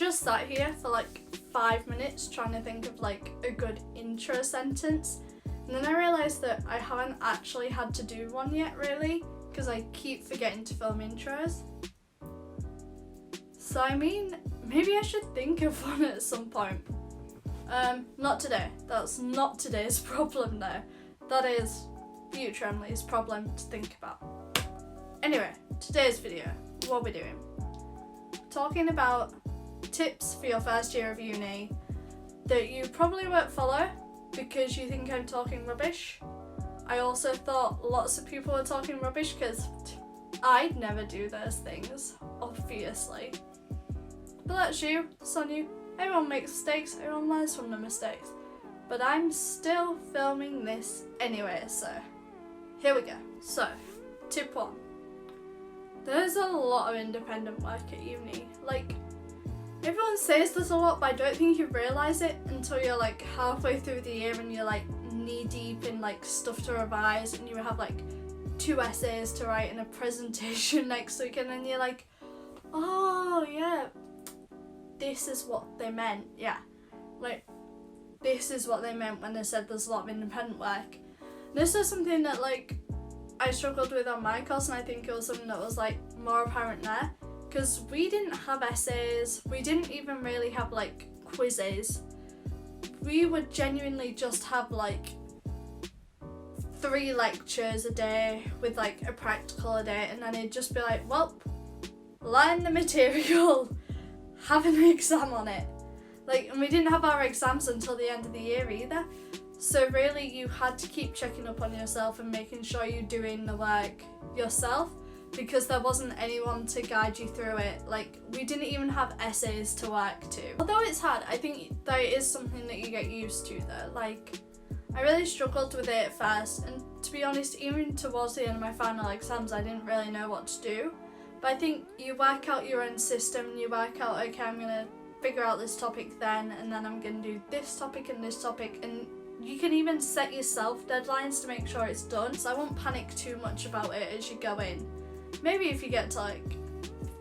just sat here for like 5 minutes trying to think of like a good intro sentence, and then I realised that I haven't actually had to do one yet really, because I keep forgetting to film intros. So I mean, maybe I should think of one at some point. Not today. That's not today's problem though. That is future Emily's problem to think about. Anyway, today's video, what we're doing. Talking about tips for your first year of uni that you probably won't follow because you think I'm talking rubbish. I also thought lots of people were talking rubbish because I'd never do those things, obviously. But that's you, it's on you. Everyone makes mistakes, everyone learns from the mistakes. But I'm still filming this anyway, so here we go. So, tip 1. There's a lot of independent work at uni. Like, everyone says there's a lot, but I don't think you realise it until you're like halfway through the year and you're like knee deep in like stuff to revise, and you have like 2 essays to write and a presentation next week, and then you're like, oh yeah, this is what they meant. Yeah, like this is what they meant when they said there's a lot of independent work. This is something that like I struggled with on my course, and I think it was something that was like more apparent there, because we didn't have essays, we didn't even really have like quizzes. We would genuinely just have like 3 lectures a day with like a practical a day, and then it'd just be like, well, learn the material, have an exam on it. Like, and we didn't have our exams until the end of the year either. So really you had to keep checking up on yourself and making sure you're doing the work yourself, because there wasn't anyone to guide you through it. Like, we didn't even have essays to work to. Although it's hard, I think that it is something that you get used to though. Like, I really struggled with it at first, and to be honest, even towards the end of my final exams, I didn't really know what to do. But I think you work out your own system, and you work out, okay, I'm gonna figure out this topic then, and then I'm gonna do this topic and this topic, and you can even set yourself deadlines to make sure it's done. So I won't panic too much about it as you go in. Maybe if you get to like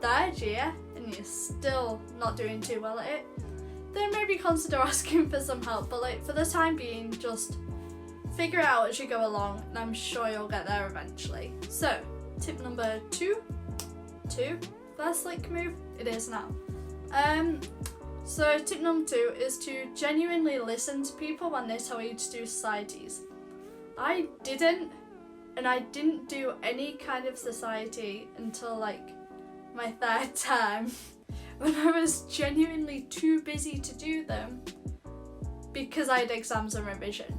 3rd year and you're still not doing too well at it, then maybe consider asking for some help. But like, for the time being, just figure it out as you go along, and I'm sure you'll get there eventually. So, tip number 2. First like move, it is now. So tip number 2 is to genuinely listen to people when they tell you to do societies. I didn't do any kind of society until like my 3rd term, when I was genuinely too busy to do them because I had exams and revision.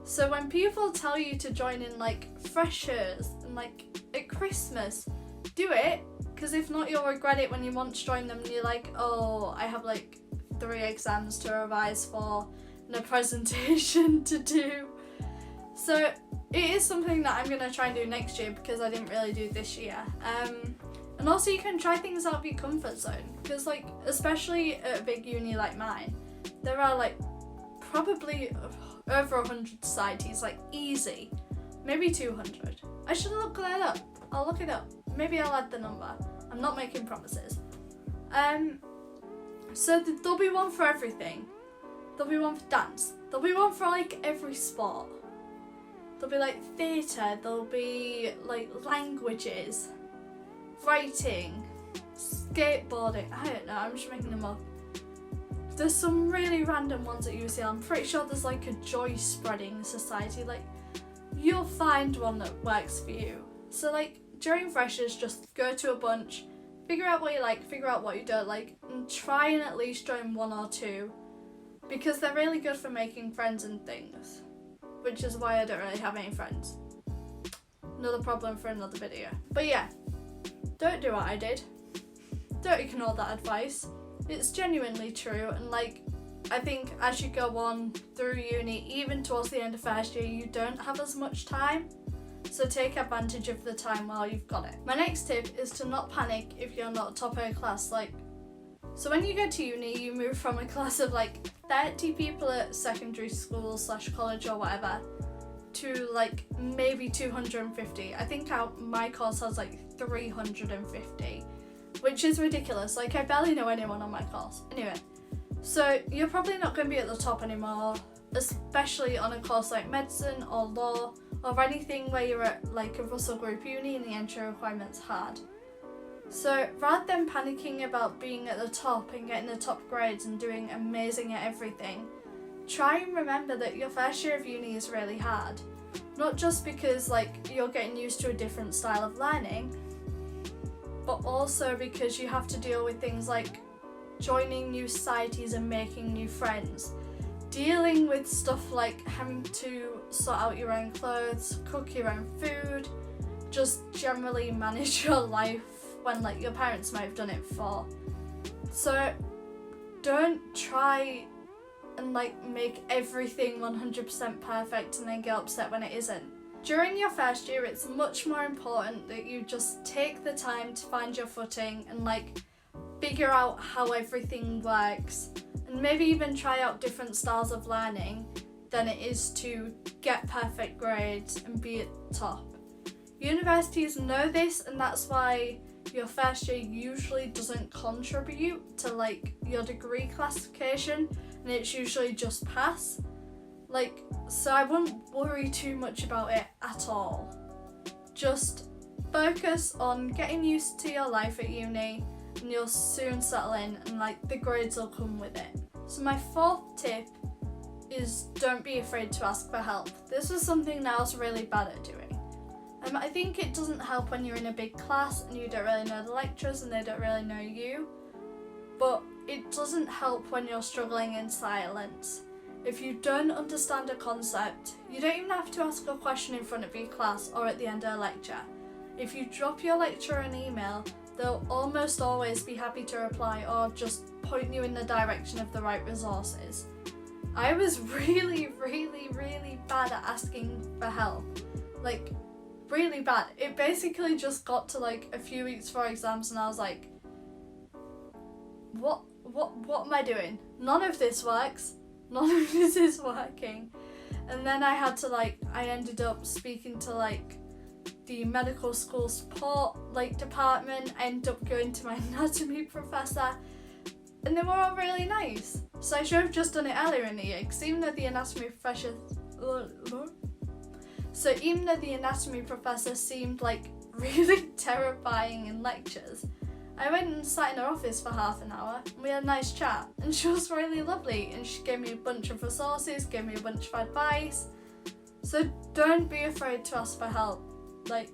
So when people tell you to join in like freshers and like at Christmas, do it, because if not you'll regret it when you want to join them and you're like, oh, I have like 3 exams to revise for and a presentation to do. So it is something that I'm going to try and do next year, because I didn't really do this year. And also you can try things out of your comfort zone, because like, especially at a big uni like mine, there are like probably over 100 societies, like easy, maybe 200. I should look that up. I'll look it up. Maybe I'll add the number. I'm not making promises. So there'll be one for everything. There'll be one for dance. There'll be one for like every sport. There'll be like theatre. There'll be like languages, writing, skateboarding. I don't know. I'm just making them up. There's some really random ones at UCL. I'm pretty sure there's like a joy spreading society. Like, you'll find one that works for you. So like, during freshers, just go to a bunch, figure out what you like, figure out what you don't like, and try and at least join 1 or 2, because they're really good for making friends and things, which is why I don't really have any friends. Another problem for another video. But yeah, don't do what I did. Don't ignore that advice. It's genuinely true, and like, I think as you go on through uni, even towards the end of first year, you don't have as much time. So take advantage of the time while you've got it. My next tip is to not panic if you're not top of a class. Like, so when you go to uni, you move from a class of like 30 people at secondary school / college or whatever to like maybe 250. I think my course has like 350. which is ridiculous. Like, I barely know anyone on my course. Anyway, so you're probably not going to be at the top anymore, especially on a course like medicine or law or anything where you're at like a Russell Group uni and the entry requirements hard. So rather than panicking about being at the top and getting the top grades and doing amazing at everything, try and remember that your first year of uni is really hard. Not just because like you're getting used to a different style of learning, but also because you have to deal with things like joining new societies and making new friends, dealing with stuff like having to sort out your own clothes, cook your own food, just generally manage your life when like your parents might have done it before. So don't try and like make everything 100% perfect and then get upset when it isn't. During your first year, it's much more important that you just take the time to find your footing and like figure out how everything works, and maybe even try out different styles of learning than it is to get perfect grades and be at the top. Universities know this, and that's why your first year usually doesn't contribute to like your degree classification, and it's usually just pass. Like, so I wouldn't worry too much about it at all. Just focus on getting used to your life at uni and you'll soon settle in and like the grades will come with it. So my fourth tip is don't be afraid to ask for help. This is something that I was really bad at doing. I think it doesn't help when you're in a big class and you don't really know the lecturers and they don't really know you, but it doesn't help when you're struggling in silence. If you don't understand a concept, you don't even have to ask a question in front of your class or at the end of a lecture. If you drop your lecturer an email, they'll almost always be happy to reply or just point you in the direction of the right resources. I was really bad at asking for help. Like, really bad. It basically just got to like a few weeks before exams and I was like, what am I doing? None of this works. None of this is working. And then I ended up speaking to like the medical school support like department. I ended up going to my anatomy professor and they were all really nice. So I should have just done it earlier in the year, because even though the anatomy professor seemed like really terrifying in lectures, I went and sat in her office for half an hour and we had a nice chat and she was really lovely and she gave me a bunch of resources, gave me a bunch of advice. So don't be afraid to ask for help. Like,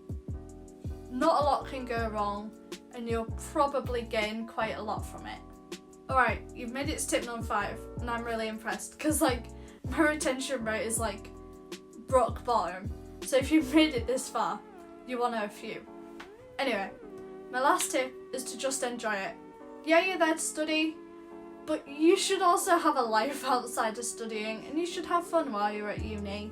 not a lot can go wrong and you'll probably gain quite a lot from it. Alright, you've made it to tip number 5 and I'm really impressed because like my retention rate is like rock bottom. So if you've made it this far, you want to know a few. Anyway, my last tip is to just enjoy it. Yeah, you're there to study, but you should also have a life outside of studying and you should have fun while you're at uni.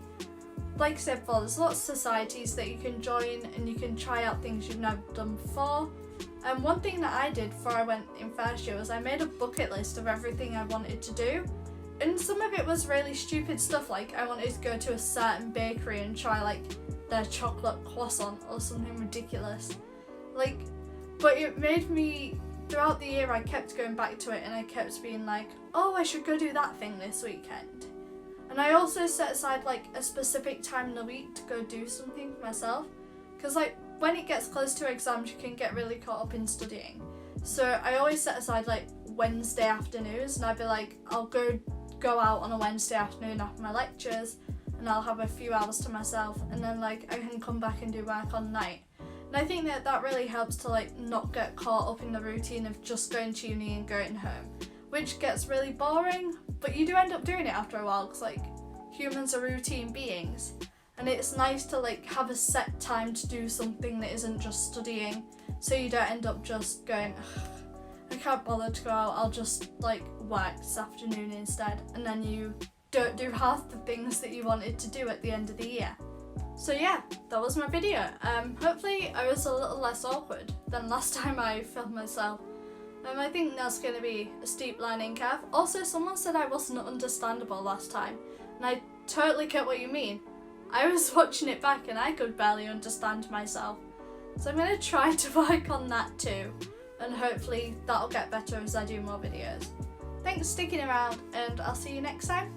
Like I said before, there's lots of societies that you can join and you can try out things you've never done before. And one thing that I did before I went in first year was I made a bucket list of everything I wanted to do. And some of it was really stupid stuff, like I wanted to go to a certain bakery and try like their chocolate croissant or something ridiculous. Like, but it made me, throughout the year I kept going back to it and I kept being like, oh, I should go do that thing this weekend. And I also set aside like a specific time in the week to go do something for myself. Because like when it gets close to exams you can get really caught up in studying. So I always set aside like Wednesday afternoons and I'd be like, I'll go out on a Wednesday afternoon after my lectures and I'll have a few hours to myself and then like I can come back and do work on night. And I think that really helps to like not get caught up in the routine of just going to uni and going home, which gets really boring, but you do end up doing it after a while because like humans are routine beings and it's nice to like have a set time to do something that isn't just studying, so you don't end up just going, I can't bother to go out, I'll just like work this afternoon instead, and then you don't do half the things that you wanted to do at the end of the year. So yeah, that was my video. Hopefully I was a little less awkward than last time I filmed myself. I think that's going to be a steep learning curve. Also, someone said I wasn't understandable last time, and I totally get what you mean. I was watching it back and I could barely understand myself. So I'm going to try to work on that too. and hopefully that'll get better as I do more videos. Thanks for sticking around, and I'll see you next time.